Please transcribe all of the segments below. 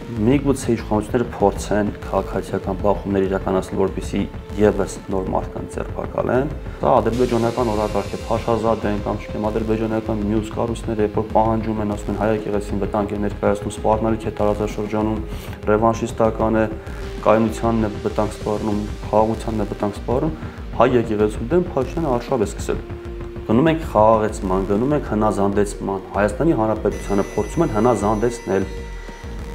Միգուցե իշխանությունները փորձեն քաղաքացիական բախումներ իրականացնել, որպեսզի եւս նոր մարդկանց ձերբակալեն։ Սա ադրբեջանական օրակարգ է, Փաշազադեն կամ չգիտեմ, ադրբեջանական մյուս կառույցները, երբ որ պահանջում են, ասում են հայ եկեղեցին վտանգ է ներկայացնում, սպառնալիք է տարածաշրջանում, ռևանշիստական է, կայունությանն է վտանգ սպառնում, խաղաղությանն է վտանգ սպառնում, հայ եկեղեցու դեմ Փաշինյանը արշավ է սկսել։ Գնում ենք խաղաղեցման, գնում ենք հնազանդեցման, Հայաստանի Հանրապետությանը փորձում են հնազանդեցնել։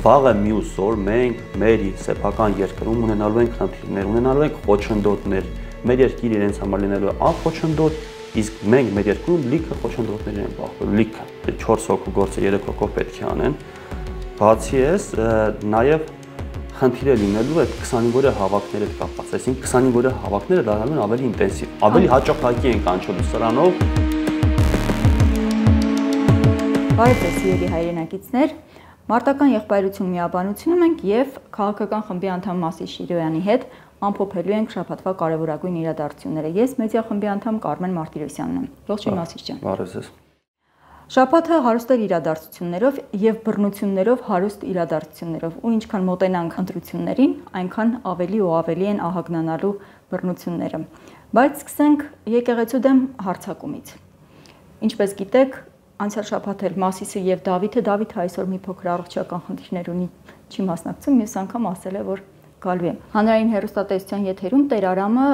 Վաղը մյուս օր մենք մեր սեփական երկրում ունենալու ենք խնդիրներ, ունենալու ենք խոչընդոտներ, մեր երկիրը իրենց համար լինելու է անխոչընդոտ, իսկ մենք մեր երկրում լիքը խոչընդոտներ են բախվել, լիքը 4 հոգու գործը 3 հոգով պետք է անեն։ Բացի այս, նաև խնդիրը լինելու է 25-օրյա հավաքների հետ կապված, այսինքն 25-օրյա հավաքները դառնալու են ավելի ինտենսիվ, ավելի հաճախակի են կանչելու սրանով։ Բարև ձեզ, սիրելի հայրենակիցներ, Մարտական եղբայրություն միաբանությունում ենք եւ քաղաքական խմբի անդամ Մասիս Շիրոյանի հետ ամփոփելու ենք շաբաթվա կարևորագույն իրադարձությունները։ Ես մեդիա խմբի անդամ Կարմեն Մարտիրոսյանն եմ։ Ողջույն Մասիս ջան։ Բարև ձեզ։ Շաբաթը հարուստ էր իրադարձություններով եւ բռնություններով հարուստ իրադարձություններով, ու ինչքան մոտենանք ընտրություններին, այնքան ավելի ու ավելի են ահագնանալու բռնությունները։ Բայց սկսենք եկեղեցու դեմ հարձակումից։ Ինչպես գիտեք, անցյալ շաբաթ էլ Մասիսը եւ Դավիթը այսօր մի փոքր առողջական խնդիրներ ունի, չի մասնակցում, մյուս անգամ ասել է, որ գալու է։ Հանրային հեռուստատեսության եթերում Տեր Արամը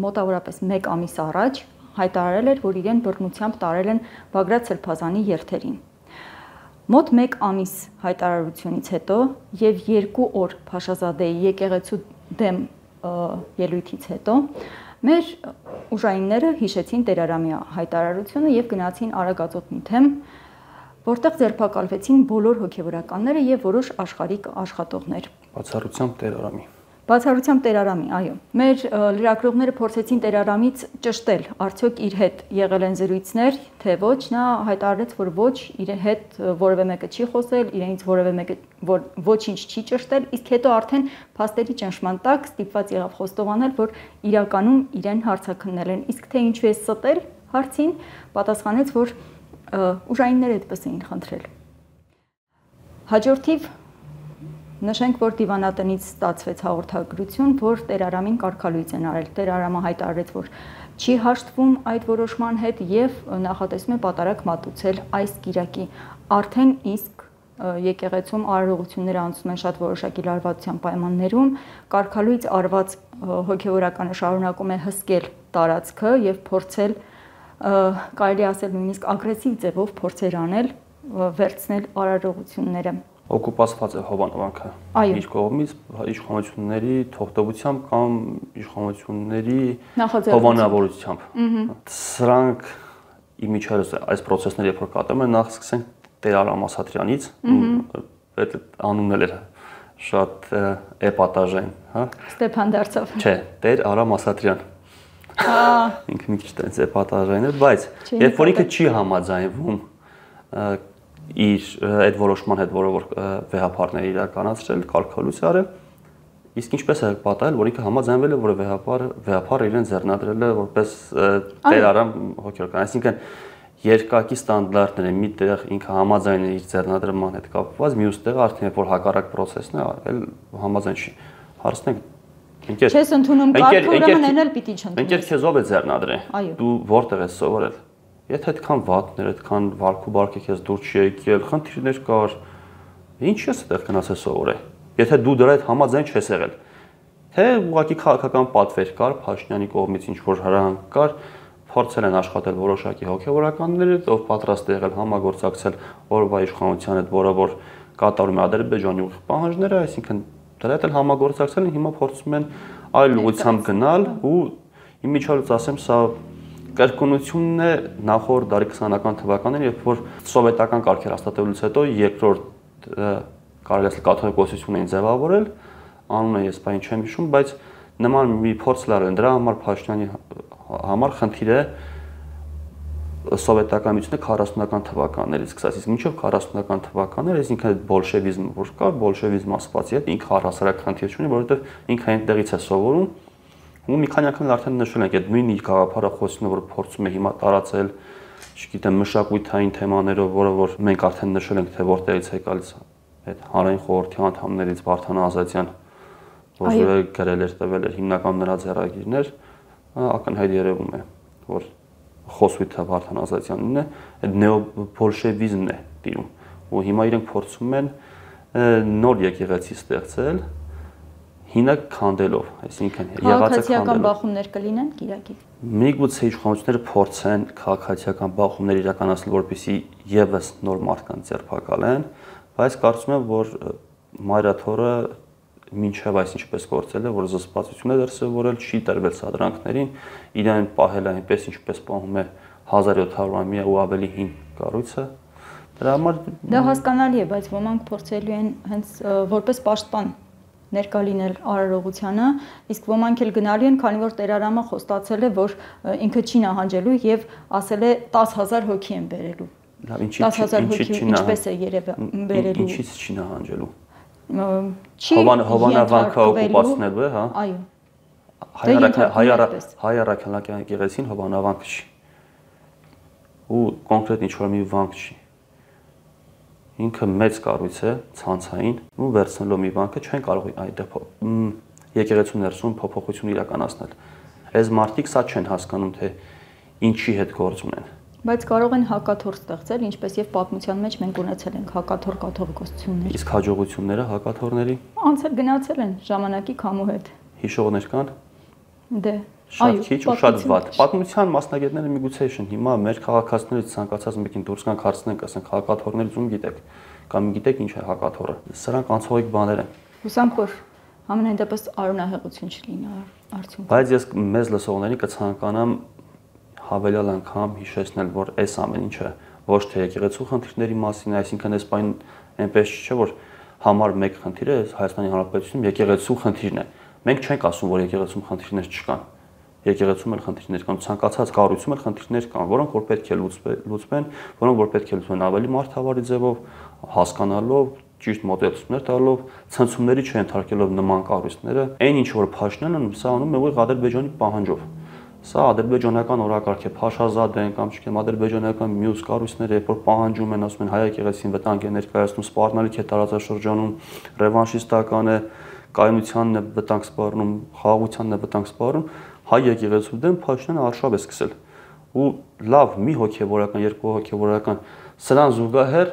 մոտավորապես 1 ամիս առաջ հայտարարել էր, որ իրեն բռնությամբ տարել են Բագրատ Սրբազանի երթերին։ Մոտ 1 ամիս հայտարարությունից հետո եւ 2 օր Փաշազադեի եկեղեցու դեմ ելույթից հետո մեր ուժայինները հիշեցին Տեր Արամի հայտարարությունը եւ գնացին Արագածոտնի թեմ, որտեղ ձերբակալվեցին բոլոր հոգեվորականները եւ որոշ աշխարհիկ աշխատողներ։ Բացառությամբ Տեր Արամի, այո։ Մեր լրագրողները փորձեցին Տեր Արամից ճշտել, արդյոք իր հետ եղել են զրույցներ, թե ոչ, նա հայտարարեց, որ ոչ, իր հետ որևէ մեկը չի խոսել, իրենից որևէ մեկը ոչինչ չի ճշտել, իսկ հետո արդեն փաստերի ճնշման տակ ստիպված եղավ խոստովանել, որ իրականում իրեն հարցաքննել են, իսկ թե ինչու է ստել հարցին, պատասխանեց, որ ուժայինները այդպես էին խնդրել։ Հաջորդիվ նշենք, որ դիվանատնից ստացվեց հաղորդագրություն, որ Տեր Արամին կարգալույծ են արել։ Տեր Արամը հայտարարեց, որ չի հաշտվում այդ որոշման հետ եւ նախատեսում է պատարագ մատուցել այս կիրակի։ Արդեն իսկ եկեղեցում արարողությունները անցնում են շատ որոշակի լարվածության պայմաններում, կարգալույծ արված հոգեվորականը շարունակում է հսկել տարածքը եւ փորձել, կարելի ասել նույնիսկ ագրեսիվ ձևով փորձեր անել, վերցնել արարողությունները։ Օկուպացված է Հովանովանքը իր կողմից իշխանությունների թողտովությամբ կամ իշխանությունների հովանավորությամբ։ Սրանք իմիջիայլոց այս process-ները երբ որ կատարում են, նախ սկսենք Տեր Արամ Ասատրյանից, այդ անունն էլ էր շատ էպատաժային, հա։ Ստեփան դարձավ։ Չէ, Տեր Արամ Ասատրյան։ Ինքը մի քիչ տենց էպատաժային էր, բայց երբ որ ինքը չի համաձայնվում իր այդ որոշման հետ, որը որ վեհապարները իրականացրել, կարգալույծ արել, իսկ ինչպես է պատահել, որ ինքը համաձայնվել է, որ վեհապարը իրեն ձեռնադրել է որպես Տեր Արամ հոգեորական, այսինքն երկակի ստանդարտներ են, մի տեղ ինքը համաձայն է իր ձեռնադրման հետ կապված, մյուս տեղը արդեն երբ որ հակառակ process-ն է, այլ համաձայն չի։ Հարցնենք ընկեր։ Չես ընդունում կարգը, ուրեմն այն էլ պիտի չընդունես։ Ընկեր քեզ ով է ձեռնադրել։ Դու որտեղ ես սովորել։ Եթե այդքան վատներ, այդքան վարքու բարքի քեզ դուր չի եկել, խնդիրներ կար, ինչ ես այդտեղ գնացել սովորել։ Եթե դու դրա հետ համաձայն չես եղել, թե ուղղակի քաղաքական պատվեր կար, Փաշինյանի կողմից ինչ որ հրահանգ կար, փորձել են աշխատել որոշակի հոգեվորականները, ով պատրաստ է եղել համագործակցել օրվա իշխանության հետ, որը որ կատարում է Ադրբեջանի ուղիղ պահանջները, այսինքն դրա հետ էլ համագործակցել են, հիմա փորձում են այլ ուղղությամբ գնալ ու իմիջիայլոց ասեմ, սա կրկնությունն է նախորդ դարի 20-ական թվականներին, երբ որ սովետական կարգեր հաստատելուց հետո երկրորդ կարելի ասել կաթողիկոսություն էին ձևավորել, անունը ես բայն չեմ հիշում, բայց նման մի փորձ լարել են, դրա համար Փաշինյանի համար խնդիր է սովետական միությունը 40-ական թվականներից սկսած, իսկ մինչև 40-ական թվականները, այսինքն բոլշևիզմը որ կար, բոլշևիզմը ասվածի հետ ինքը առհասարակ խնդիր չունի, որովհետև ինքը այնտեղից է սովորում։ Ու մի քանի անգամ արդեն նշել ենք, այդ նույն գաղափարախոսությունը, որ փորձում է հիմա տարածել, չգիտեմ, մշակութային թեմաներով, որը որ մենք արդեն նշել ենք, թե որտեղից է գալիս այդ հանրային խորհրդի անդամներից Վարդան Ազատյան, որը գրել էր, տվել էր հիմնական նրա ձեռագիրներ, ակնհայտ երևում է, որ խոսույթը Վարդան Ազատյանն է, այդ նեոբոլշևիզմն է տիրում, ու հիմա իրենք փորձում են նոր եկեղեցի ստեղծել, հինը քանդելով, այսինքն քաղաքացիական բախումներ կլինեն Կիրակի։ Միգուցե իշխանությունները փորձեն քաղաքացիական բախումներ իրականացնել, որպեսզի եւս նոր մարդկանց ձերբակալեն, բայց կարծում եմ, որ Մայրաթորը մինչև այս ինչպես գործել է, որ զսպվածություն է դրսևորել, չի տրվել սադրանքներին, իրեն պահել է այնպես, ինչպես պահում է 1700-ամյա ու ավելի հին կառույցը։ Դրա համար դա հասկանալի է, բայց ոմանք փորձելու են հենց որպես պաշտպան ներկա լինել արարողությանը, իսկ ոմանք էլ գնալու են, քանի որ Տերարամը խոստացել է, որ ինքը չի նահանջելու եւ ասել է 10000 հոգի են բերելու։ 10000 հոգի ինչպես է բերելու։ Ինչից չի նահանջելու։ Հովանավանքը օկուպացնելու է, հա։ Այո։ Հայ առաքելական եկեղեցին հովանավանք չի։ Ու կոնկրետ ինչ որ մի վանք չի։ Ինքը մեծ կառույց է, ցանցային, ու վերցնելով մի վանքը չեն կարող այդտեղ եկեղեցու ներսում փոփոխություն իրականացնել։ Այս մարդիկ սա չեն հասկանում, թե ինչի հետ գործ ունեն։ Բայց կարող են հակաթոռ ստեղծել, ինչպես եւ պատմության մեջ մենք ունեցել ենք հակաթոռ կաթողիկոսություններ։ Իսկ հաջողությունները հակաթոռների անցել գնացել են ժամանակի քամու հետ։ Հիշողներ կան։ Դե, շատ քիչ ու շատ վատ։ Պատմության մասնագետները միգուցե հիշեն, հիմա մեր քաղաքացիներից ցանկացած մեկին դուրս գանք հարցնենք, ասենք հակաթոռներից ում գիտեք, կամ գիտեք ինչ է հակաթոռը։ Սրանք անցողիկ բաներ են։ Հուսամ որ ամենայն դեպս արունահեղություն չլինի արդյունքում։ Բայց ես մեզ լսողներին կցանկանամ հավելյալ անգամ հիշեցնել, որ այս ամեն ինչը ոչ թե եկեղեցու խնդիրների մասին է, այսինքն այս բան այնպես չէ, որ համար 1 խնդիր է Հայաստանի Հանրապետությունում եկեղեցու խնդիրն է։ Մենք չենք ասում, որ եկեղեցում խնդիրներ չկան։ Եկեղեցում էլ խնդիրներ կան, ցանկացած կառույցում էլ խնդիրներ կան, որոնք որ պետք է լուծվեն, որոնք որ պետք է լուծվեն ավելի մարդավարի ձևով, հասկանալով, ճիշտ մոտեցումներ տալով, ցնցումների չընթարկելով նման կառույցները, այն ինչ որ Փաշինյանն անում, սա անում է ուղիղ Ադրբեջանի պահանջով։ Սա ադրբեջանական օրակարգ է, Փաշազադեն կամ չգիտեմ ադրբեջանական մյուս կառույցները, երբ որ պահանջում են, ասում են հայ եկեղեցին վտանգ է ներկայացնում, սպառնալիք է տարածաշրջանում, ռևանշիստական է, կայունությանն է վտանգ սպառնում, խաղաղությանն է վտանգ սպառնում, հայ եկեղեցու դեմ Փաշինյանը արշավ է սկսել։ Ու լավ, մի հոգևորական, երկու հոգևորական, սրան զուգահեռ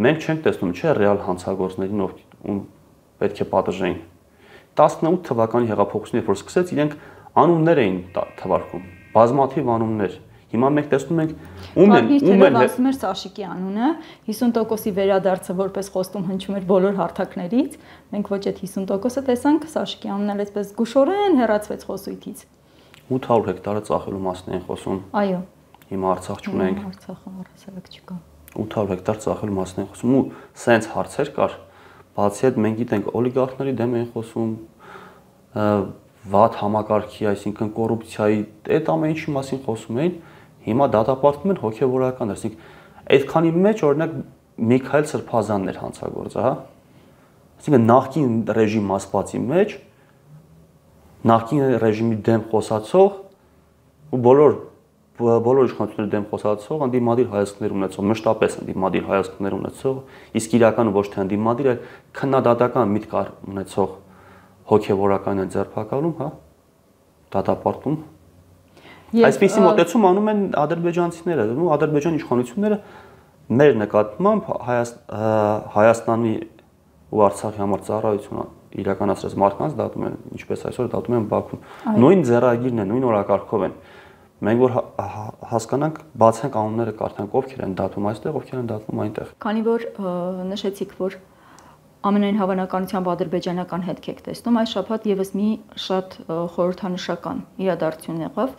մենք չենք տեսնում, չէ, ռեալ հանցագործներին, ում պետք է պատժեին։ 18 թվականի հեղափոխությունից որ սկսեց, իրենք անուններ էին թվարկում, բազմաթիվ անուններ։ Հիմա մենք տեսնում ենք ում են ասում էր Սաշիկի անունը, 50%-ի վերադարձը որպես խոստում հնչում էր բոլոր հարթակներից, մենք ոչ այդ 50%-ը տեսանք, Սաշիկի անունն էլ այսպես զգուշորեն հեռացվեց խոսույթից։ 800 հեկտարը ծախելու մասն են խոսում։ Այո։ Հիմա Արցախ չունենք։ Արցախը առասարակ չկա։ 800 հեկտար ծախելու մասն են խոսում ու սենց հարցեր կար, բացի այդ մենք գիտենք օլիգարխների դեմ են խոսում, վատ համակարգի, այսինքն կոռուպցիայի, այդ ամեն ինչի մասին խոսում էին, հիմա դատապարտվում են հոգևորական, այսինքն այդքանի մեջ օրինակ Միքայել Սրբազանն էր հանցագործը, հա։ Այսինքն նախկին ռեժիմ ասվածի մեջ նախկին ռեժիմի դեմ խոսացող ու բոլոր իշխանությունների դեմ խոսացող ընդդիմադիր հայացքներ ունեցող, մշտապես ընդդիմադիր հայացքներ ունեցող, իսկ իրականում ոչ թե ընդդիմադիր, այլ քննադատական միտք ունեցող հոգևորական են ձերբակալում, հա, դատապարտում։ Այսպիսի մոտեցում անում են ադրբեջանցիները, ու ադրբեջան իշխանությունները մեր նկատմամբ Հայաստանի ու Արցախի համար ծառայություն իրականացրած մարդկանց դատում են, ինչպես այսօր դատում են Բաքուն։ Նույն ձեռագիրն է, նույն օրակարգով են։ Մենք որ հասկանանք, բացենք անունները, կարդանք ովքեր են դատում այստեղ, ովքեր են դատում այնտեղ։ Քանի որ նշեցիք, որ ամենայն հավանականությամբ ադրբեջանական հետք եք տեսնում, այս շաբաթ եւս մի շատ խորհրդանշական իրադարձություն եղավ։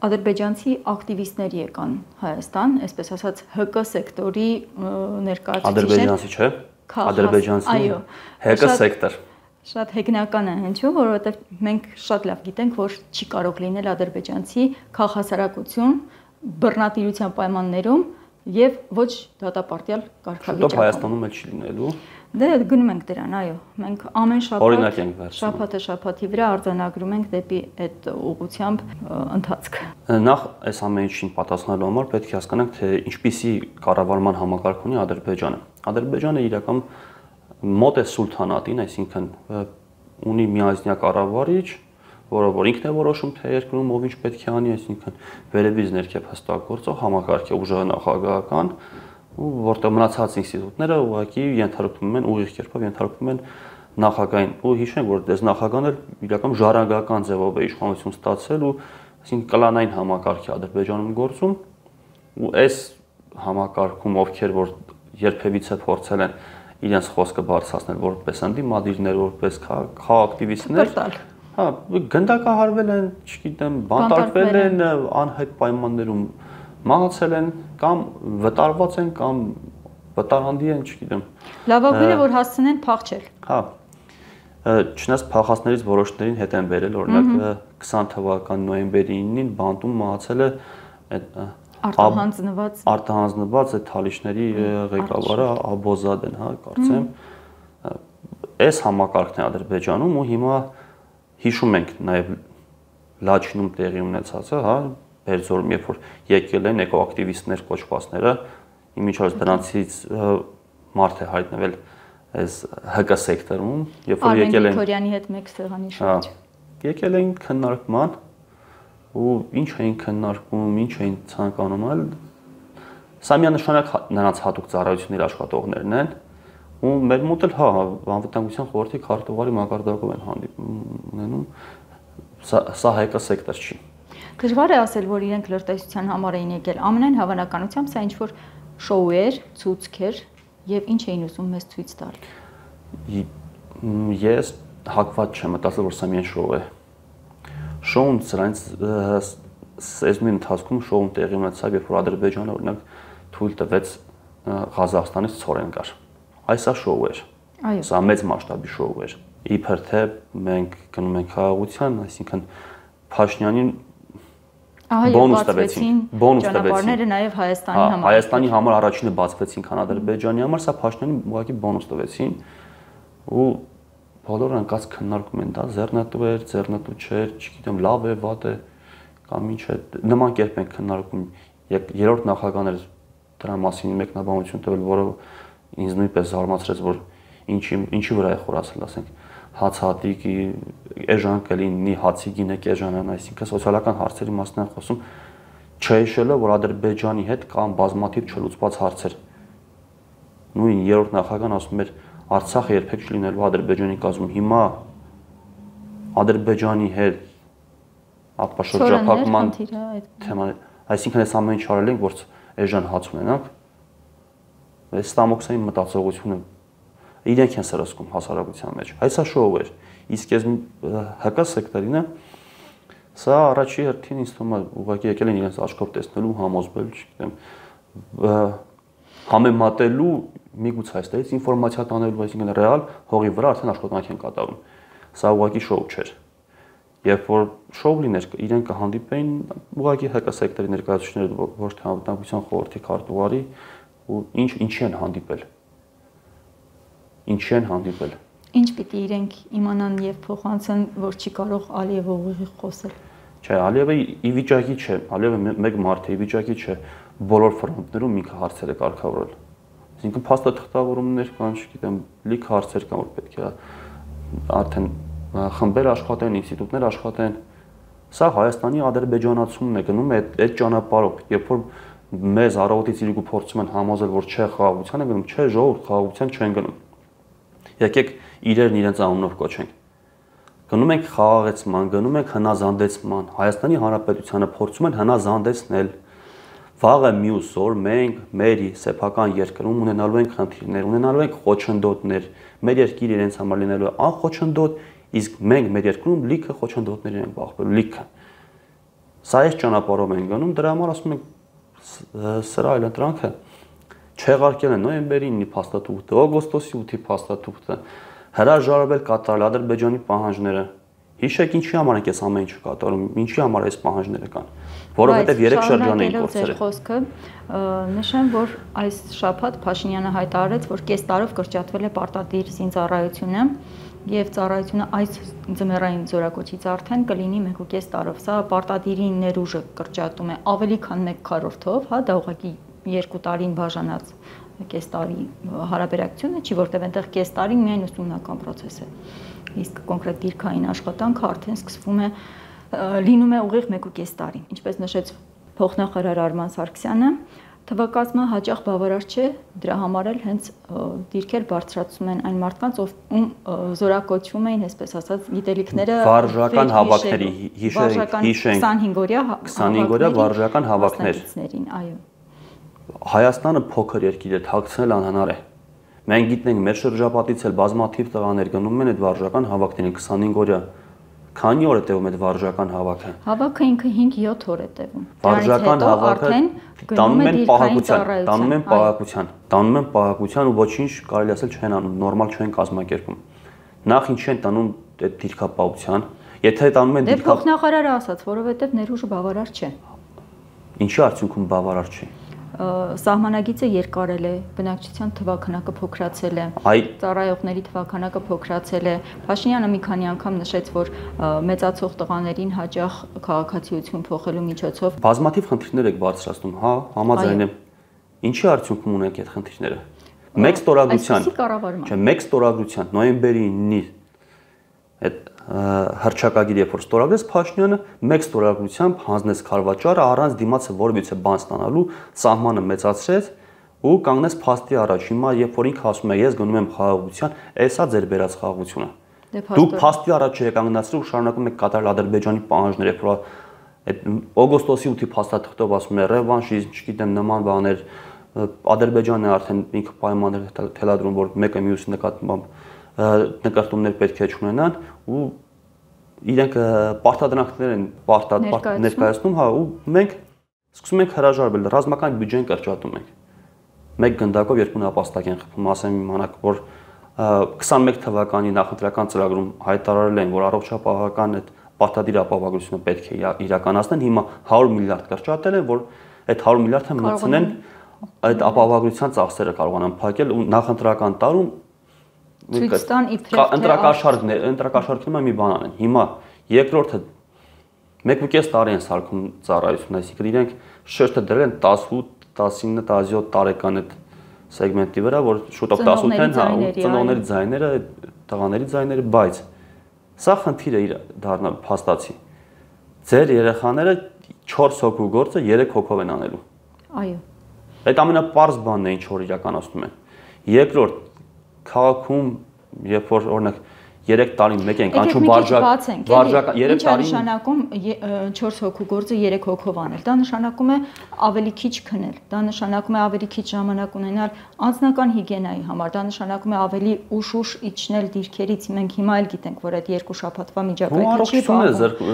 Ադրբեջանցի ակտիվիստներ եկան Հայաստան, այսպես ասած ՀԿ սեկտորի ներկայացուցիչներ։ Ադրբեջանցի չէ։ Ադրբեջանցի ՀԿ սեկտոր։ Շատ հեգնական է հնչում, որովհետև մենք շատ լավ գիտենք, որ չի կարող լինել ադրբեջանցի քաղաքասարակություն բռնատիրության պայմաններում եւ ոչ դատապարտյալ կարգավիճակում։ Շուտով Հայաստանում էլ չի լինելու։ Դե գնում ենք դրան, այո։ Մենք ամեն շաբաթի վրա արձանագրում ենք դեպի այդ ուղղությամբ ընթացք։ Նախ այս ամեն ինչին պատասխանելու համար պետք է հասկանանք, թե ինչպիսի կառավարման համակարգ ունի Ադրբեջանը։ Ադրբեջանը իրական մոտ է սուլթանատին, այսինքն ունի միազնյա կառավարիչ, որ ինքն է որոշում թե երկրում ով ինչ պետք է անի, այսինքն վերևից ներքև հստակ գործող համակարգ է ուժեղ նախագահական, որտեղ մնացած ինստիտուտները ուղղակի ենթարկվում են ուղիղ կերպով ենթարկվում են նախագահային, ու հիշենք, որ այս նախագահն էլ իրական ժառանգական ձևով է իշխանություն ստացել ու այսինքն կլանային համակարգ է Ադրբեջանում գործում, ու այս համակարգում ովքեր որ երբևիցե փորձել են իրենց խոսքը բարձրացնել որպես ընդդիմադիրներ, որպես քաղաքակտիվիստներ, հա, գնդակահարվել են, չգիտեմ, բանտարկվել են, անհայտ պայմաններում մահացել են կամ վտարված են կամ վտարանդի են, չգիտեմ։ Լավագույնը որ հասցնեն փախչել։ Հա։ Չնայած փախածներից որոշներին հետ են բերել, օրինակ 20 թվականի նոյեմբերի 9-ին բանտում մահացել է արտահանձնված այդ թալիշների ղեկավարը Աբոզադեն, հա, կարծեմ։ Այս համակարգն է Ադրբեջանում ու հիմա հիշում ենք նաև Լաչինում տեղի ունեցածը, հա, Բերձորում, երբ որ եկել են էկոակտիվիստներ կոչվածները, իմիջիայլոց դրանցից մարդ է հայտնվել այս ՀԿ սեկտորում, երբ որ եկել են Վիկտորյանի հետ մեկ սեղանի շուրջ։ Եկել էին քննարկման ու ինչ էին քննարկում, ինչ էին ցանկանում այլ սա միանշանակ նրանց հատուկ ծառայությունների աշխատողներն են ու մեր մոտ էլ հա անվտանգության խորհրդի քարտուղարի մակարդակով են հանդիպում ունենում սա ՀԿ սեկտոր չի։ Դժվար է ասել, որ իրենք լրտեսության համար էին եկել։ Ամենայն հավանականությամբ սա ինչ-որ շոու էր, ցուցք էր եւ ինչ էին ուզում մեզ ցույց տալ։ Ես հակված չեմ մտածել, որ սա միայն շոու է։ Շոուն սրանց սեզոնի ընթացքում շոուն տեղի ունեցավ, երբ որ Ադրբեջանը օրինակ թույլ տվեց Ղազախստանից ցորեն գար։ Այս սա շոու էր։ Այո։ Սա մեծ մասշտաբի շոու էր։ Իբր թե մենք գնում ենք խաղաղության, այսինքն Փաշինյանին բոնուս տվեցին, ճանապարհները նաև Հայաստանի համար։ Հայաստանի համար առաջինը բացվեցին, քան Ադրբեջանի համար, սա Փաշինյանին ուղղակի բոնուս տվեցին ու բոլորը անկած քննարկում են, դա ձեռնատու էր, ձեռնատու չէր, չգիտեմ, լավ է, վատ է կամ ինչ է, նման կերպ են քննարկում։ Երրորդ նախագահն էր դրա մասին մեկնաբանություն տվել, որը ինձ նույնպես զարմացրեց, որ ինչի վրա է խորացել, ասենք, հացահատիկի էժան կլինի, հացի գինը կեժանան, այսինքն սոցիալական հարցերի մասին են խոսում, չհիշելով, որ Ադրբեջանի հետ կան բազմաթիվ չլուծված հարցեր։ Նույն երրորդ նախագահն ասում էր Արցախը երբեք չլինելու Ադրբեջանի կազմում։ Հիմա Ադրբեջանի հետ ապաշրջափակման թեման, այսինքն այս ամեն ինչ արել ենք, որ էժան հաց ունենանք։ Այս ստամոքսային մտածողությունը իրենք են սրսկում հասարակության մեջ։ Այս սա շոու էր։ Իսկ այս ՀԿ սեկտորինը սա առաջի հերթին ինձ թվում է ուղղակի եկել են իրենց աչքով տեսնելու, համոզվել, չգիտեմ, համեմատելու միգուցե այստեղից ինֆորմացիա տանելու, այսինքն ռեալ հողի վրա արդեն աշխատանք են կատարում։ Սա ուղղակի շոու չէր։ Երբ որ շոու լիներ, իրենք կհանդիպեին ուղղակի ՀԿ սեկտորի ներկայացուցիչները, ոչ թե անվտանգության խորհրդի քարտուղարի ու ինչի են հանդիպել։ Ինչի են հանդիպել։ Ինչ պիտի իրենք իմանան եւ փոխանցեն, որ չի կարող Ալիևը ուղիղ խոսել։ Չէ, Ալիևը ի վիճակի չէ, Ալիևը մեկ մարդ է, ի վիճակի չէ բոլոր ֆրոնտներում ինքը հարցերը կարգավորել։ Այսինքն փաստաթղթավորումներ կան, չգիտեմ, լիք հարցեր կան, որ պետք է արդեն խմբեր աշխատեն, ինստիտուտներ աշխատեն։ Սա Հայաստանի ադրբեջանացումն է, գնում է այդ ճանապարհով, երբ որ մեզ առավոտից իրիկու փորձում են համոզել, որ չէ խաղաղության է գնում, չէ ժողովուրդ խաղաղության չեն գնում։ Եկեք իրերն իրենց անունով կոչենք։ Գնում ենք խաղաղեցման, գնում ենք հնազանդեցման, Հայաստանի Հանրապետությանը փորձում են հնազանդեցնել։ Վաղը մյուս օր մենք մեր սեփական երկրում ունենալու ենք խնդիրներ, ունենալու ենք խոչընդոտներ, մեր երկիրը իրենց համար լինելու է անխոչընդոտ, իսկ մենք մեր երկրում լիքը խոչընդոտներ ենք բախվելու, լիքը։ Սա այս ճանապարհով են գնում, դրա համար ասում ենք սրա այլ ընտրանքը չեղարկել են նոյեմբերի 9-ի փաստաթուղթը, օգոստոսի 8-ի փաստաթուղթը, հրաժարվել կատարել Ադրբեջանի պահանջները։ Հիշեք ինչի համար ենք այս ամեն ինչը կատարում, ինչի համար այս պահանջները կան, որովհետև 3 շրջան էին կորցրել։ Խոսքը նշեմ, որ այս շաբաթ Փաշինյանը հայտարարեց, որ կես տարով կրճատվել է պարտադիր զինծառայությունը եւ ծառայությունը այս ձմեռային զորակոչից արդեն կլինի 1.5 տարով։ Սա պարտադիրի ներուժը կրճատում է ավելի քան 1/4-ով, հա, դա ուղղակի 2 տարին բաժանած կես տարի հարաբերակցությունը չի, որտեղ այնտեղ կես տարի միայն ուսումնական process է։ Իսկ կոնկրետ դիրքային աշխատանքը արդեն սկսվում է լինում է ուղիղ 1.5 տարի։ Ինչպես նշեց փոխնախարար Արման Սարգսյանը, թվակազմը հաճախ բավարար չէ, դրա համար էլ հենց դիրքեր բարձրացում են այն մարդկանց, ում զորակոչվում էին, այսպես ասած, գիտելիքները վարժական հավաքների, հիշենք 25-օրյա վարժական հավաքներ։ Այո։ Հայաստանը փոքր երկիր է, թաքցնել անհնար է։ Մենք գիտենք, մեր շրջապատից էլ բազմաթիվ տղաներ գնում են այդ վարժական հավաքներին 25-օրյա։ Քանի օր է տևում այդ վարժական հավաքը։ Հավաքը ինքը 5-7 օր է տևում։ Վարժական հավաքը տանում են պահակության ու ոչինչ կարելի ասել չեն անում, նորմալ չեն կազմակերպում։ Նախ ինչ են տանում այդ դիրքապահության, եթե տանում են դե փոխնախարարը ասաց, որովհետև ներուժը բավարար չէ։ Ինչի արդյունքում բավարար չի։ Սահմանագիծը երկարել է, բնակչության թվաքանակը փոքրացել է, ծառայողների թվաքանակը փոքրացել է։ Փաշինյանը մի քանի անգամ նշեց, որ մեծացող տղաներին հաճախ քաղաքացիություն փոխելու միջոցով բազմաթիվ խնդիրներ եք բարձրացնում, հա, համաձայն եմ։ Ինչի արդյունքում ունենք այդ խնդիրները։ Մեկ ստորագրության, նոյեմբերի 9-ի այդ հռչակագիր երբ որ ստորագրեց Փաշինյանը, մեկ ստորագրությամբ հանձնեց քարվաճարը առանց դիմացը որևիցե բան ստանալու, սահմանը մեծացրեց ու կանգնեց փաստի առաջ։ Հիմա երբ որ ինքը ասում է ես գնում եմ խաղաղության, էսա ձեր բերած խաղաղությունը։ Դուք փաստի առաջ եք կանգնացրել ու շարունակում եք կատարել Ադրբեջանի պահանջները, երբ որ այդ օգոստոսի 8-ի փաստաթղթով ասում է ռևանշիզմ, չգիտեմ, նման բաներ, Ադրբեջանը արդեն ինքը պայմաններ թելադրում, որ մեկը մյուսի նկատմամբ նկարտումներ պետք է չունենան ու իրենք պարտադրանքներ են ներկայացնում, հա, ու մենք սկսում ենք հրաժարվել, ռազմական բյուջեն կրճատում ենք։ Մեկ գնդակով երկու նապաստակ են խփում, ասեմ իմանաք, որ 21 թվականի նախընտրական ծրագրում հայտարարել են, որ առողջապահական այդ պարտադիր ապահովությունը պետք է իրականացնեն, հիմա 100 միլիարդ կրճատել են, որ այդ 100 միլիարդը մտցնեն այդ ապահովության ծախսերը կարողանան փակել ու նախընտրական տարում ընտրակաշառքն մի բան անեն։ Հիմա երկրորդը 1.5 տարի են սարքում ծառայություն, այսինքն իրենք շեշտը դրել են 18, 19, 17 տարեկան այդ սեգմենտի վրա, որ շուտով 18 են, հա, ծնողների ձայները, տղաների ձայները, բայց սա խնդիր է դառնալ փաստացի։ Ձեր երեխաները 4 հոգու գործը 3 հոգով են անելու։ Այո։ Այդ ամենապարզ բանն է, ինչ որ իրականացնում են։ Երկրորդ, քաղաքում, երբ որ օրինակ 3 տարին մեկ են կանչում վարժական 3 տարին նշանակում 4 հոգու գործը 3 հոգով անել։ Դա նշանակում է ավելի քիչ քնել, դա նշանակում է ավելի քիչ ժամանակ ունենալ անձնական հիգիենայի համար, դա նշանակում է ավելի ուշ իջնել դիրքերից։ Մենք հիմա էլ գիտենք, որ այդ 2 շաբաթվա միջակայքը չի բաղում։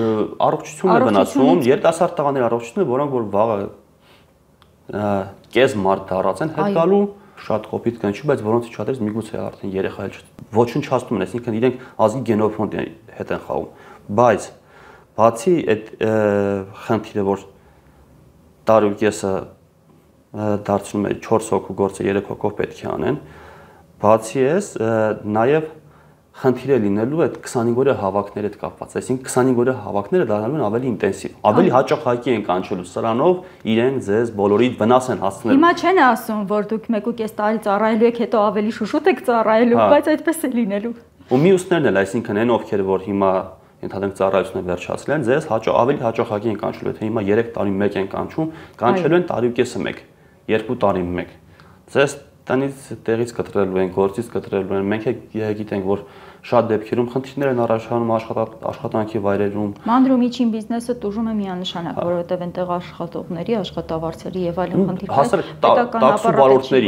Առողջությունն է վնասում, երիտասարդ տղաների առողջությունը, որոնք որ վաղը կես մարդ դառած են, հետ գալու շատ կոպիտ կանչի, բայց որոնց շատերից միգուցե արդեն երեխա էլ ոչնչացնում են, այսինքն իրենք ազգի գենոֆոնդի հետ են խաղում։ Բայց բացի այդ խնդիրը, որ տարուկեսը դարձնում է 4 հոգու գործը 3 հոգով պետք է անեն, բացի էս նաև խնդիր է լինելու այդ 25-օրյա հավաքների հետ կապված, այսինքն 25-օրյա հավաքները դառնալու են ավելի ինտենսիվ, ավելի հաճախակի են կանչելու, սրանով իրենք ձեզ բոլորի վնաս են հասցնելու։ Հիմա չեն ասում, որ դուք 1.5 տարի ծառայելու եք, հետո ավելի շուշուտ եք ծառայելու, բայց այդպես է լինելու։ Ու մյուսներն էլ, այսինքն այն ովքեր որ հիմա ընդհանրենք ծառայությունը վերջացրել են, ձեզ ավելի հաճախակի են կանչելու, եթե հիմա 3 տարի մեկ են կանչում, կանչելու են տարուկեսը մեկ, 2 տարի մեկ։ Ձեզ տնից տեղից կտրելու են, գործից կտրելու են։ Մենք գիտենք, որ շատ դեպքերում խնդիրներ են առաջանում աշխատանքի վայրերում։ Մանրումիջին բիզնեսը տուժում է միանշանակ, որովհետև այնտեղ աշխատողների, աշխատավարձերի եւ այլն խնդիրներ պետական ապարատի,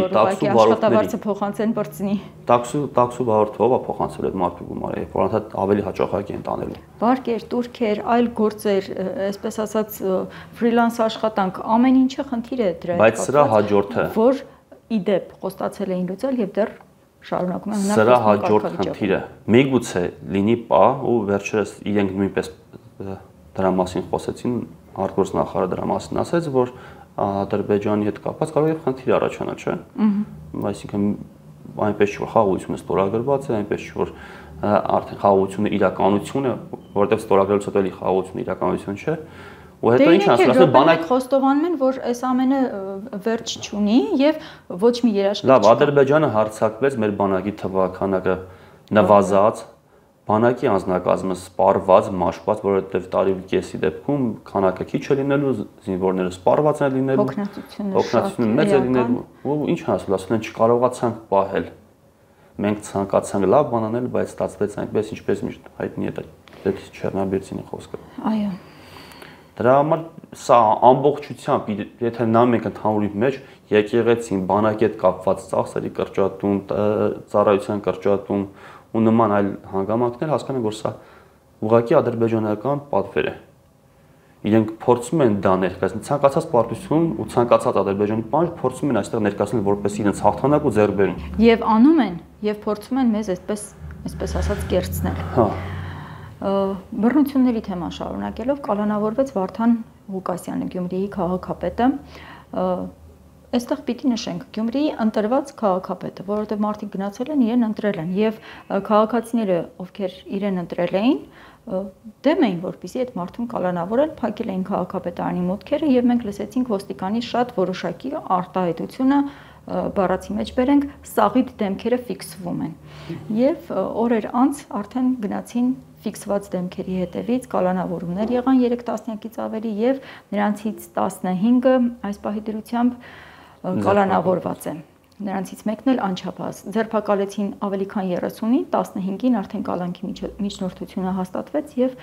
աշխատավարձը փոխանցեն բրծնի։ Տաքսու վարորդը ով է փոխանցել այդ մարդու գումարը, որ անդադ ավելի հաճախակի են տանելու։ Վարկեր, տուրքեր, այլ գործեր, այսպես ասած ֆրիլանս աշխատանք, ամեն ինչը խնդիր է դրա հետ։ Բայց սրա հաջորդը որ իդեպ խոստացել էին լուծել եւ դեռ շարունակում են հնարավոր սրա հաջորդ խնդիրը միգուցե լինի պահ ու վերջերս իրենք նույնպես դրա մասին խոսեցին, արտգործնախարարը դրա մասին ասաց, որ Ադրբեջանի հետ կապված կարող է խնդիր առաջանա, չէ՞։ Այսինքն այնպես չի որ խաղաղությունը ստորագրված է, այնպես չի որ արդեն խաղաղությունը իրականություն է, որովհետև ստորագրելուց հետո էլի խաղաղությունը իրականություն չէ, Ու հետո ինչ ասում, բանակ խոստովանում են, որ այս ամենը վերջ չունի եւ ոչ մի երաշխիք չկա։ Լավ, Ադրբեջանը հարձակվեց, մեր բանակի թվականակը նվազած, բանակի անձնակազմը սպառված, մաշված, որովհետեւ տարի ու կեսի դեպքում քանակը քիչ է լինելու, զինվորները սպառված են լինելու, հոգնածությունը մեծ է լինելու, ու ինչ ասում են, չկարողացանք պահել։ Մենք ցանկացանք լավ բան անել, բայց ստացվեց այնպես, ինչպես միշտ հայտնի է դա Չեռնոբիլցինի խոսքը։ Այո։ Դրա համար սա ամբողջությամբ, եթե նայում ենք ընդհանուրի մեջ, եկեղեցին, բանակի հետ կապված ծախսերի կրճատում, ծառայության կրճատում ու նման այլ հանգամանքներ հասկանանք, որ սա ուղղակի ադրբեջանական պատվեր է։ Իրենք փորձում են դա ներկայացնել, ցանկացած պարտություն ու ցանկացած ադրբեջանի բան փորձում են այստեղ ներկայացնել որպես իրենց հաղթանակ ու ձեռքբերում։ Եվ անում են, եւ փորձում են մեզ այսպես ասած կերծնել։ Հա։ Բռնությունների թեման շարունակելով կալանավորվեց Վարդան Ղուկասյանը, Գյումրիի քաղաքապետը։ Այստեղ պիտի նշենք Գյումրիի ընտրված քաղաքապետը, որովհետև մարդիկ գնացել են իրեն ընտրել են եւ քաղաքացիները, ովքեր իրեն ընտրել էին, դեմ էին, որպեսզի այդ մարդուն կալանավորեն, փակել էին քաղաքապետարանի մուտքերը եւ մենք լսեցինք ոստիկանի շատ որոշակի արտահայտությունը, բառացի մեջ բերենք, սաղիթ դեմքերը ֆիքսվում են։ Եվ օրեր անց արդեն գնացին ֆիքսված դեմքերի հետևից կալանավորումներ եղան 3 տասնյակից ավելի եւ նրանցից 15-ը այս պահի դրությամբ կալանավորված է։ Նրանցից մեկն էլ անչափահաս։ Ձերբակալեցին ավելի քան 30-ին, 15-ին արդեն կալանքի միջնորդությունը հաստատվեց եւ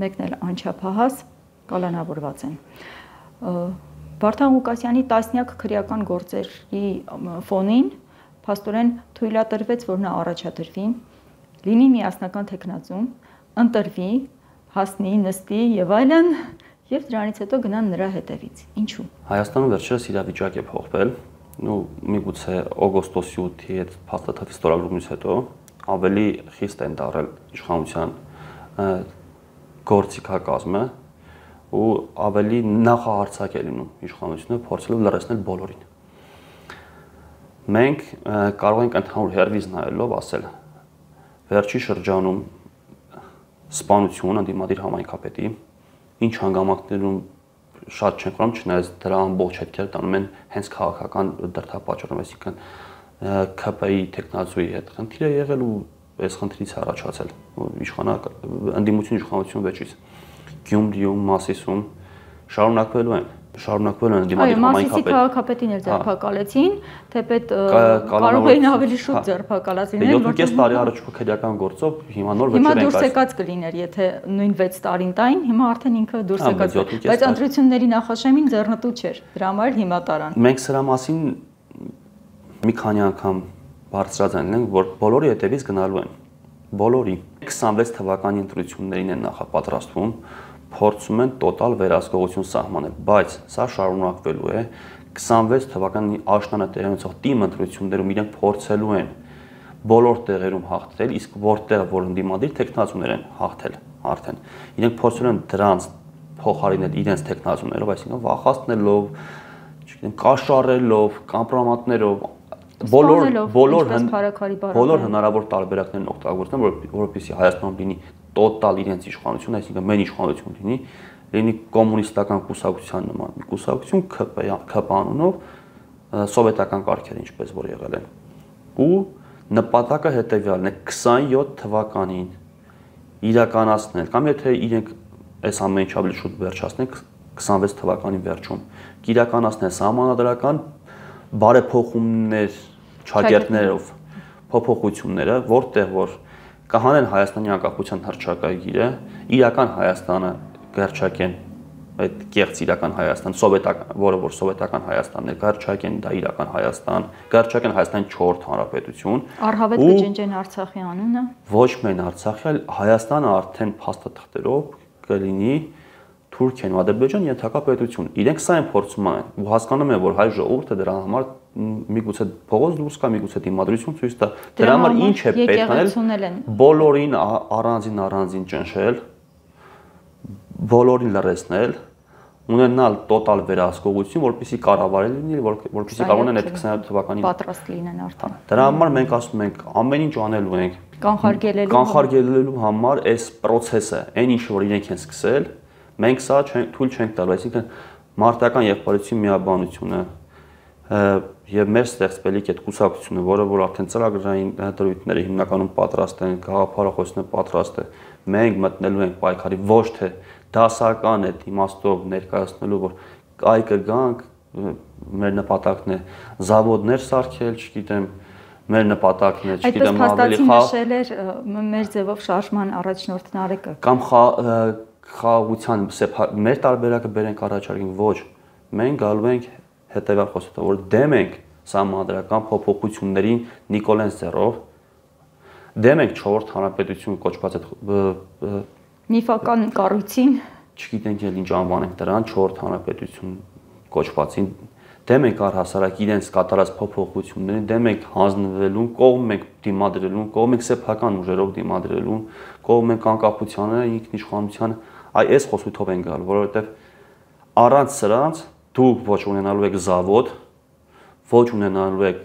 մեկն էլ անչափահաս կալանավորված են։ Վարդան Ղուկասյանի տասնյակ քրեական գործերի ֆոնին փաստորեն թույլատրվեց, որ նա առաջադրվի, լինի միասնական տեխնացում, ընտրվի, հասնի, նստի եւ այլն, եւ դրանից հետո գնան նրա հետևից։ Ինչու՞։ Հայաստանում վերջերս իրավիճակ է փոխվել, միգուցե օգոստոսի 8-ի այդ փաստաթղթի ստորագրումից հետո ավելի խիստ են դարել իշխանության գործիքակազմը ու ավելի նախահարցակ է լինում իշխանությունը փորձելով լրացնել բոլորին։ Մենք կարող ենք ընդհանուր հերվիզ նայելով ասել վերջի շրջանում սպանություն ընդդիմադիր համայնքապետի ինչ հանգամանքներում շատ չենք խորում, չնայած դրա ամբողջ հետքերը տանում են հենց քաղաքական դրդապատճառով, այսինքն ԿՊ-ի տեխնացուի հետ խնդիր է եղել ու այս խնդրից առաջացել ընդդիմություն իշխանություն վեճից Գյումրիում, Մասիսում շարունակվելու են ընդդիմադիր համայնքապետ։ Այո, Մասիսի քաղաքապետին էլ ձերբակալեցին, թեպետ կարող էին ավելի շուտ ձերբակալած լինել, որտեղ 7.5 տարի առաջ քրեական գործով հիմա նոր վճռ են դուրս եկած կլիներ, եթե նույն 6 տարին տային, հիմա արդեն ինքը դուրս եկած, բայց ընտրությունների նախաշեմին ձեռնտու չէր, դրա համար հիմա տարան։ Մենք սրա մասին մի քանի անգամ բարձրացան ենք, որ բոլորի հետևից գնալու են, բոլորի 26 թվականի ընտրություններին են նախապատրաստվում, փորձում են տոտալ վերահսկողություն սահմանել, բայց սա շարունակվելու է 26 թվականի աշնանը տեղի ունեցող թիմ ընտրություններում իրենք փորձելու են բոլոր տեղերում հաղթել, իսկ որտեղ որ ընդդիմադիր տեխնացուներ են հաղթել արդեն, իրենք փորձում են դրանց փոխարինել իրենց տեխնացուներով, այսինքն վախացնելով, չգիտեմ, կաշառելով, կամպրոմատներով, բոլոր հնարավոր տարբերակներն օգտագործեն, որպեսզի Հայաստանում լինի տոտալ իրենց իշխանություն, այսինքն մեն իշխանություն լինի կոմունիստական կուսակցության նման մի կուսակցություն ԿՊ անունով սովետական կարգեր ինչպես որ եղել են։ Ու նպատակը հետևյալն է 27 թվականին իրականացնել կամ եթե իրենք այս ամեն ինչ ավելի շուտ վերջացնեն 26 թվականի վերջում իրականացնել սահմանադրական բարեփոխումներ չակերտներով փոփոխությունները, որտեղ որ կհանեն Հայաստանի անկախության հռչակագիրը, իրական Հայաստանը կհռչակեն այդ կեղծ իրական Հայաստան, սովետական, որը որ սովետական Հայաստանն է, կհռչակեն դա իրական Հայաստան, կհռչակեն Հայաստանի 4 հանրապետություն։ Առհավետ կճնջեն Արցախի անունը։ Ոչ միայն Արցախի, այլ Հայաստանը արդեն փաստաթղթերով կլինի Թուրքիան ու Ադրբեջան ենթակա պետություն։ Իրենք սա են փորձում անեն ու հասկանում են, որ հայ ժողովուրդը դրա համար միգուցե փողոց դուրս կա, միգուցե դիմադրություն ցույց տա։ Դրա համար ինչ է պետք անել։ Բոլորին առանձին ճնշել, բոլորին լրացնել, ունենալ տոտալ վերահսկողություն, որպեսզի կառավարել լինի, որպեսզի կարողանան այդ 27 թվականին պատրաստ լինեն արդեն։ Դրա համար մենք ասում ենք ամեն ինչ անելու ենք կանխարգելելու համար այս process-ը, այն ինչ որ իրենք են սկսել, Մենք սա թույլ չենք տալու, այսինքն մարտական եղբայրության միաբանությունը եւ մեր ստեղծվելիք այդ կուսակցությունը, որը որ արդեն ծրագրային դրույթները հիմնականում պատրաստ են, գաղափարախոսները պատրաստ է, մենք մտնելու ենք պայքարի, ոչ թե դասական այդ իմաստով ներկայացնելու, որ այ կգանք, մեր նպատակն է զավոդներ սարքել, չգիտեմ, մեր նպատակն է, չգիտեմ, ավելի նշել էր մեր ձևով շարժման առաջնորդ Նարեկը։ Կամ խաղաղության մեր տարբերակը բերենք առաջարկենք, ոչ, մենք գալու ենք հետևյալ խոսքը, որ դեմ ենք սահմանադրական փոփոխություններին Նիկոլեն ձեռով, դեմ ենք 4-րդ հանրապետություն կոչված այդ միֆական կառույցին, չգիտենք էլ ինչ անվանենք դրան, 4-րդ հանրապետություն կոչվածին, դեմ ենք առհասարակ իրենց կատարած փոփոխություններին, դեմ ենք հանձնվելուն, կողմ ենք դիմադրելուն, կողմ ենք սեփական ուժերով դիմադրելուն, կողմ ենք անկախությանը, ինքնիշխանությանը, այս խոսույթով են գալ, որովհետև առանց սրանց դուք ոչ ունենալու եք զավոդ, ոչ ունենալու եք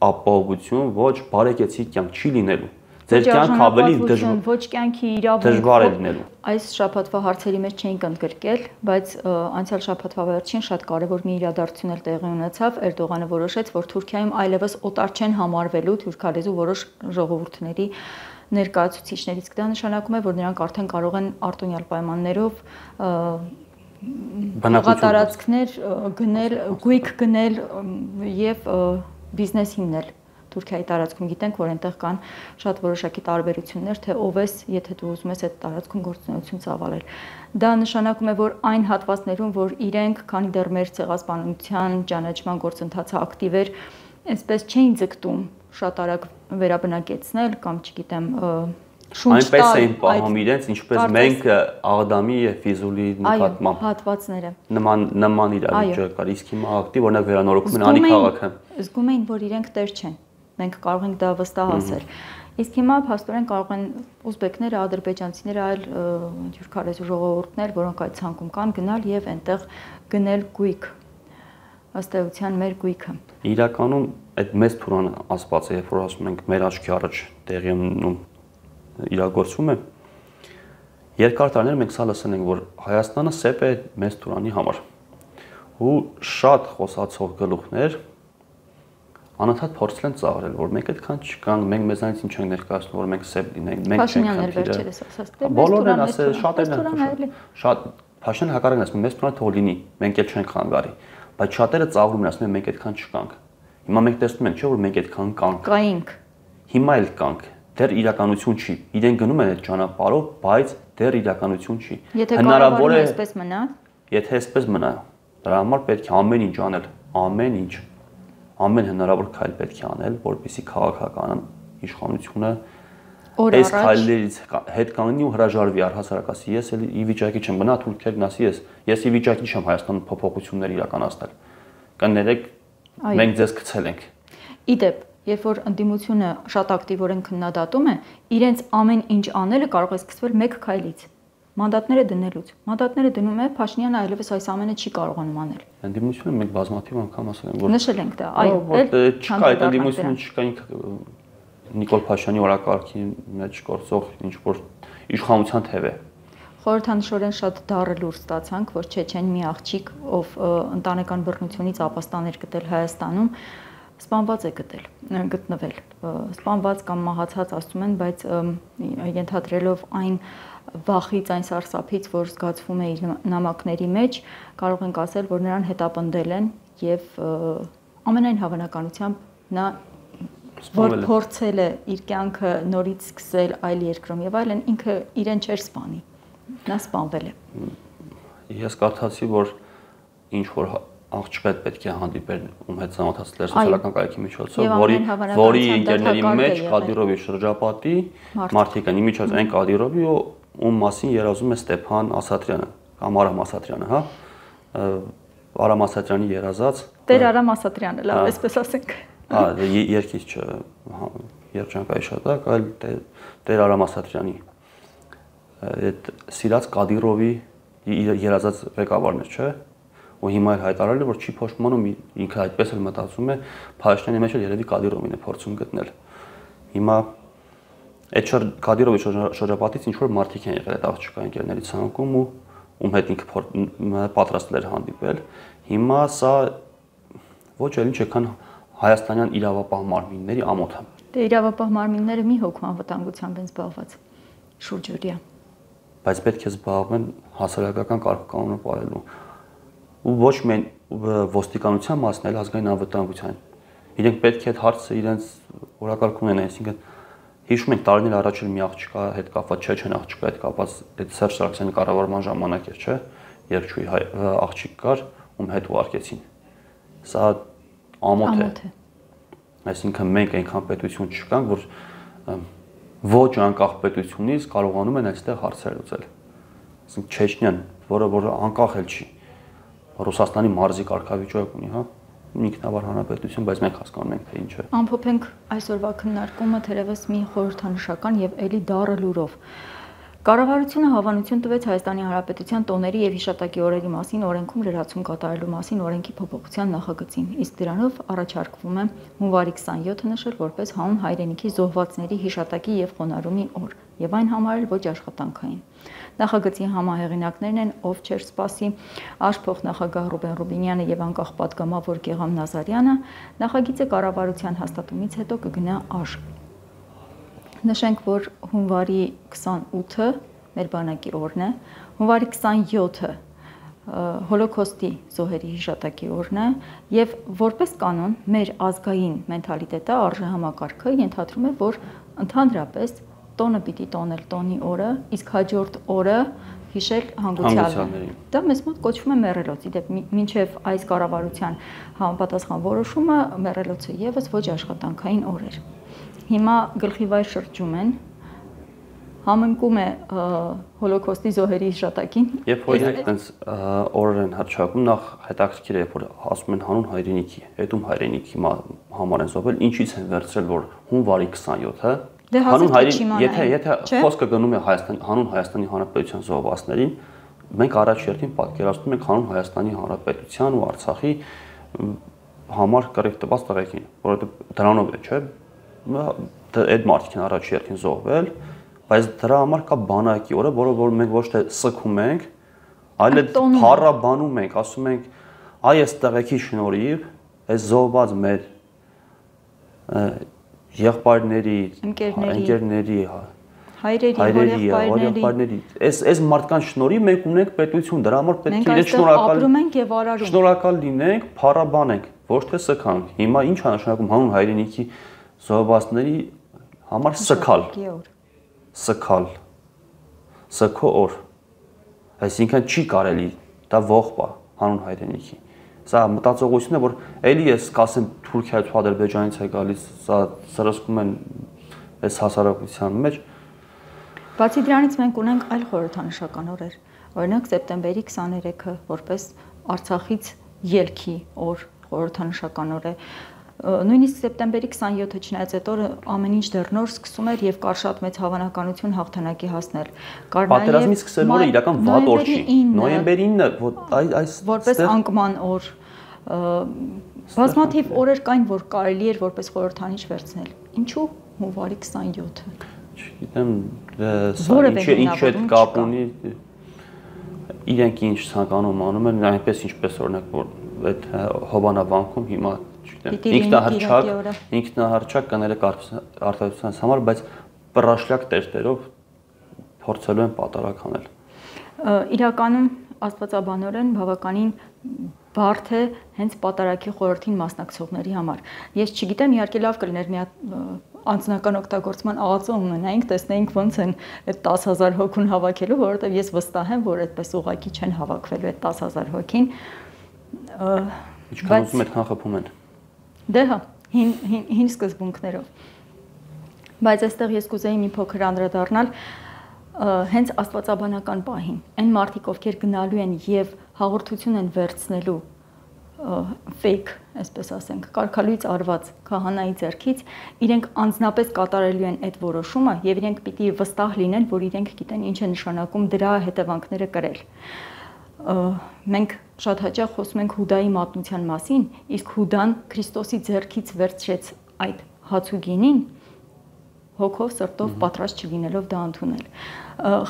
ապահովություն, ոչ բարեկեցիկ կյանք չի լինելու։ Ձեր կյանք ավելի ոչ կյանքի դժվար է լինելու։ Այս շաբաթվա հարցերի մեջ չէինք ընդգրկել, բայց անցյալ շաբաթվա վերջին շատ կարևոր մի իրադարձություն էլ տեղի ունեցավ։ Էրդողանը որոշեց, որ Թուրքիայում այլևս օտար չեն համարվելու թուրքալեզու որոշ ժողովուրդների ներկայացուցիչներից։ Դա նշանակում է, որ նրանք արդեն կարող են արտոնյալ պայմաններով բնակատարածքներ գնել, գույք գնել եւ բիզնես հիմնել Թուրքիայի տարածքում։ Գիտենք, որ այնտեղ կան շատ որոշակի տարբերություններ, թե ով ես, եթե դու ուզում ես այդ տարածքում գործունեություն ծավալել։ Դա նշանակում է, որ այն հատվածներում, որ իրենք, քանի դեռ մեր ցեղասպանության ճանաչման գործընթացը ակտիվ էր, այսպես չէին ձգտում շատ արագ վերաբնակեցնել կամ, չգիտեմ, այնպես էին պահում իրենց, ինչպես մենք Աղդամի եւ Ֆիզուլի նկատմամբ հատվածները նման իրավիճակ կար, իսկ հիմա ակտիվ օրինակ վերանորոգում են Անի քաղաքը։ Զգում էին, որ իրենք տեր չեն։ Մենք կարող ենք դա վստահ ասել։ Իսկ հիմա փաստորեն կարող են ուզբեկները, ադրբեջանցիները, այլ թուրքալեզու ժողովուրդներ, որոնք այդ ցանկում կան, գնալ եւ այնտեղ գնել գույք։ Ըստ էության մեր գույքը։ Իրականում այդ մեծ թուրան ասված է, երբ որ ասում ենք մեր աչքի առաջ տեղի ունենում իրագործվում է, երկար տարիներ մենք սա լսել ենք, որ Հայաստանը սեպ է մեծ թուրանի համար ու շատ խոսացող գլուխներ անընդհատ փորձել են ծաղրել, որ մենք այդքան չկանք, մենք մեզանից ինչ ենք ներկայացնում, որ մենք սեպ լինենք, մենք չենք խնդիրը։ Բոլորն են ասել, շատերն են շատ Փաշինյանը հակառակն ասում, մեծ թուրան թող լինի, մենք էլ չենք խանգարի, բայց շատերը ծաղրում են, ասում են մենք այդքան չկանք։ Հիմա մենք տեսնում ենք, չէ՞ որ մենք այդքան կանք։ Հիմա էլ կանք։ Դեռ իրականություն չի։ Իրեն գնում են այդ ճանապարհով, բայց դեռ իրականություն չի։ Հնարավոր է այսպես մնա։ Եթե այսպես մնա, դրա համար պետք է ամեն ինչ անել, ամեն ինչ։ Ամեն հնարավոր քայլ պետք է անել, որպեսզի քաղաքական իշխանությունը այս քայլերից հետ կանգնի ու հրաժարվի առհասարակ ասի, ես էլ ի վիճակի չեմ գնա թուրքերն ասի, ես ի վիճակի չեմ Հայաստանում փոփոխություններ իրականացնել։ Կներեք, մենք ձեզ գցել ենք։ Իդեպ Երբ որ ընդդիմությունը շատ ակտիվորեն քննադատում է, իրենց ամեն ինչ անելը կարող է սկսվել մեկ քայլից։ Մանդատները դնելուց։ Մանդատները դնում է, Փաշինյանը այլևս այս ամենը չի կարողանում անել։ Ընդդիմությունը մենք բազմաթիվ անգամ ասել ենք, որ նշել ենք դա, այո, չկա այդ ընդդիմությունը չկա Նիկոլ Փաշինյանի օրակարգի մեջ գործող ինչ որ իշխանության թև է։ Խորհրդանշորեն շատ դառը լուր ստացանք, որ Չեչեն մի աղջիկ, ով ընտանեկան բռնությունից ապաստան էր գտել Հայաստանում, սպանված է գտնվել, սպանված կամ մահացած ասում են, բայց ենթադրելով այն վախից, այն սարսափից, որ զգացվում է իր նամակների մեջ, կարող ենք ասել, որ նրան հետապնդել են եւ ամենայն հավանականությամբ նա որ փորձել է իր կյանքը նորից սկսել այլ երկրում եւ այլն, ինքը իրեն չէր սպանի, նա սպանվել է։ Ես կարդացի, որ ինչ որ աղջկա պետք է հանդիպել ում հետ ծանոթացել էր սոցիալական կայքի միջոցով, որի ինտերների մեջ Կադիրովի շրջապատի մարդիկ են, իմիջիայլոց այն Կադիրովի, ում մասին երազում է Ստեփան Ասատրյանը կամ Արամ Ասատրյանը, հա, Արամ Ասատրյանի երազած Տեր Արամ Ասատրյանը, լավ, այսպես ասենք։ Երկից երջանկայի շատակ, այլ Տեր Արամ Ասատրյանի այդ սիրած Կադիրովի երազած ղեկավարն է, չէ՞։ Ու հիմա էլ հայտարարել է, որ չի փոշմանում, ինքը այդպես էլ մտածում է, Փաշինյանի մեջ էլ երևի Կադիրովին է փորձում գտնել։ Հիմա այդ Կադիրովի շրջապատից ինչ որ մարդիկ են եղել այդ աղջկա ընկերների ցանկում ու ում հետ ինքը պատրաստել էր հանդիպել։ Հիմա սա ոչ էլ ինչ է, քան հայաստանյան իրավապահ մարմինների ամոթը։ Դե իրավապահ մարմինները մի հոգու անվտանգությամբ են զբաղված շուրջօրյա։ Բայց պետք է զբաղվեն հասարակական կարգականոնը պահելու ու ոչ միայն ոստիկանության մասն, այլ ազգային անվտանգության։ Իրենք պետք է այդ հարցը իրենց օրակարգում ունենան, այսինքն հիշում ենք տարիներ առաջ էլ մի աղջկա հետ կապված, Չեչեն աղջկա հետ կապված, այդ Սերժ Սարգսյանի կառավարման ժամանակ էր, չէ՞, երկչույի աղջիկ կար, ում հետ ուղարկեցին։ Սա ամոթ է։ Այսինքն մենք այնքան պետություն չկանք, որ ոչ անկախ պետությունից կարողանում են այստեղ հարցեր լուծել։ Այսինքն Չեչնյան, որը անկախ էլ չի, Ռուսաստանի մարզի կարգավիճակ ունի, հա, ինքնավար հանրապետություն, բայց մենք հասկանում ենք, թե ինչ է։ Ամփոփենք այսօրվա քննարկումը թերևս մի խորհրդանշական եւ ելի դառը լուրով։ Կառավարությունը հավանություն տվեց Հայաստանի Հանրապետության տոների եւ հիշատակի օրերի մասին օրենքում լրացում կատարելու մասին օրենքի փոփոխության նախագծին, իսկ դրանով առաջարկվում է հունվարի 27-ը նշել որպես հանուն հայրենիքի զոհվածների հիշատակի եւ խոնարհումի օր եւ այն համարել ոչ աշխատանքային։ Նախագծի համահեղինակներն են ով չէր սպասի աշխփոխնախագահ Ռուբեն Ռուբինյանը եւ անկախ պատգամավոր Գեգամ Նազարյանը, նախագիծը կառավարության հաստատումից հետո կգնա աշխ։ Նշենք, որ հունվարի 28-ը մեր բանակի օրն է, հունվարի 27-ը հոլոկոստի զոհերի հիշատակի օրն է եւ որպես կանոն մեր ազգային մենթալիտետը արժեհամակարգը ենթադրում է, որ ընդհանրապես տոնը պիտի տոնել տոնի օրը, իսկ հաջորդ օրը հիշել հանգուցյալներին։ Դա մեզ մոտ կոչվում է մեռելոց, իդեպ մինչև այս կառավարության համապատասխան որոշումը մեռելոցը եւս ոչ աշխատանքային օր էր։ Հիմա գլխիվայր շրջում են, համընկում է հոլոկոստի զոհերի հիշատակին։ Երբ օրինակ այդպես օրեր են հռչակում, նախ հետաքրքիր է, որ ասում են հանուն հայրենիքի, հետում հայրենիքի համար են զոհվել, ինչից են վերցրել, որ հունվարի 27-ը հանուն հայրենիքի, եթե խոսքը գնում է հանուն Հայաստանի Հանրապետության զոհվածներին, մենք առաջերտին պատկերացնում ենք հանուն Հայաստանի Հանրապետության ու Արցախի համար կռիվ տված տղեկին, որովհետև դրանով է, չէ՞, այդ մարդիկ են առաջերտին զոհվել, բայց դրա համար կա բանակի օրը, որը մենք ոչ թե սգում ենք, այլ փառաբանում ենք, ասում ենք, այ այս տղեկի շնորհիվ, այս զոհված մեր եղբայրների, ընկերների, հայրերի, հորեղբայրների, այս մարդկանց շնորհիվ մենք ունենք պետություն, դրա համար պետք է իրենց շնորհակալ լինենք, փառաբանենք, ոչ թե սգանք։ Հիմա ինչ է նշանակում հանուն հայրենիքի զոհվածների համար սգալ, սգո օր, այսինքն չի կարելի, դա ողբ է հանուն հայրենիքի։ Սա մտածողություն է, որ էլի ես կասեմ Թուրքիայից ու Ադրբեջանից է գալիս, սա սրսկում են այս հասարակության մեջ։ Բացի դրանից մենք ունենք այլ խորհրդանշական օրեր, օրինակ սեպտեմբերի 23-ը որպես Արցախից ելքի օր խորհրդանշական օր է։ Նույնիսկ սեպտեմբերի 27-ը չնայած այդ օրը ամեն ինչ դեռ նոր սկսում էր եւ կար շատ մեծ հավանականություն հաղթանակի հասնել։ Պատերազմի սկսելու օրը իրական վատ օր չի։ Նոյեմբերի 9-ը այս որպես անկման օր բազմաթիվ օրեր կային, որ կարելի էր որպես խորհրդանիշ վերցնել։ Ինչու հունվարի 27-ը։ Չգիտեմ, սա ինչ հետ կապ ունի։ Իրենք ինչ ցանկանում անում են, այնպես ինչպես օրինակ որ այդ հովանավանքում հիմա ինքնահռչակ կներեք արտադրության համար, բայց պրաշլյակ տերտերով փորձելու են պատարակ անել։ Իրականում աստվածաբանորեն բավականին բարդ է հենց պատարակի խորհրդին մասնակցողների համար։ Ես չգիտեմ, իհարկե լավ կլիներ մի հատ անձնական օգտագործման աղացը ունենայինք, տեսնեինք ոնց են այդ 10,000 հոգուն հավաքելու, որովհետև ես վստահ եմ, որ այդպես ուղղակի չեն հավաքվելու այդ 10,000 հոգին։ Ինչքան ուզում եք նախապում են։ Դե հա, հին սկզբունքներով։ Բայց այստեղ ես կուզեի մի փոքր անդրադառնալ հենց աստվածաբանական պահին։ Այն մարդիկ, ովքեր գնալու են եւ հաղորդություն են վերցնելու fake, այսպես ասենք, կարգալույց արված քահանայի ձեռքից, իրենք անձնապես կատարելու են այդ որոշումը եւ իրենք պիտի վստահ լինեն, որ իրենք գիտեն ինչ է նշանակում դրա հետևանքները կրել։ Մենք շատ հաճախ խոսում ենք Հուդայի մատնության մասին, իսկ Հուդան Քրիստոսի ձեռքից վերցրեց այդ հաց ու գինին հոգով, սրտով պատրաստ չլինելով դա ընդունել։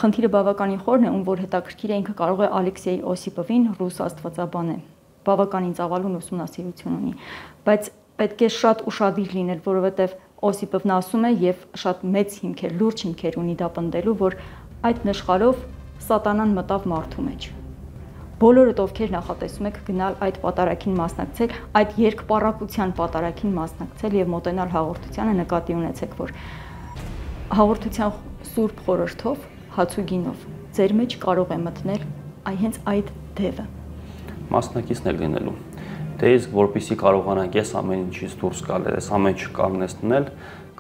Խնդիրը բավականին խորն է, ում որ հետաքրքիր է, ինքը կարող է Ալեքսեյ Օսիպովին, ռուս աստվածաբան է, բավականին ծավալուն ուսումնասիրություն ունի, բայց պետք է շատ ուշադիր լինել, որովհետև Օսիպովն ասում է եւ շատ մեծ հիմքեր, լուրջ հիմքեր ունի դա պնդելու, որ այդ նշխարով սատանան մտավ մարդու մեջ։ Բոլորդ ովքեր նախատեսում եք գնալ այդ պատարագին մասնակցել, այդ երկպառակության պատարագին մասնակցել եւ մոտենալ հաղորդությանը, նկատի ունեցեք, որ հաղորդության սուրբ խորհրդով, հացուգինով ձեր մեջ կարող է մտնել հենց այդ դևը։ Մասնակիցն է լինելու։ Դե իսկ որպեսզի կարողանանք այս ամեն ինչից դուրս գալ, այս ամեն ինչը կանգնեցնել,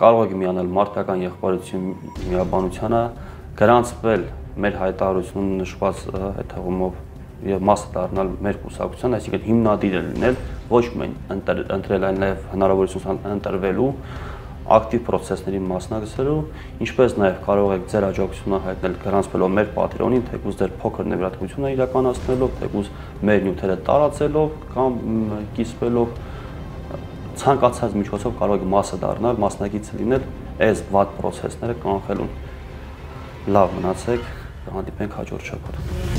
կարող եք միանալ մարդկական եղբայրություն միաբանությանը, գրանցվել մեր հայտարարությունում նշված հետևումով եւ մասը դառնալ մեր կուսակցության, այսինքն հիմնադիր լինել, ոչ միայն ընտրել, այլ նաեւ հնարավորություն ընտրվելու, ակտիվ process-ների մասնակցելու, ինչպես նաեւ կարող եք ձեր աջակցությունը հայտնել գրանցվելով մեր Patreon-ին, թեկուզ ձեր փոքր նվիրատվությունը իրականացնելով, թեկուզ մեր նյութերը տարածելով կամ կիսվելով, ցանկացած միջոցով կարող եք մասը դառնալ, մասնակից լինել այս վատ process-ները կանխելուն։ Լավ մնացեք, հանդիպենք հաջորդ շաբաթ։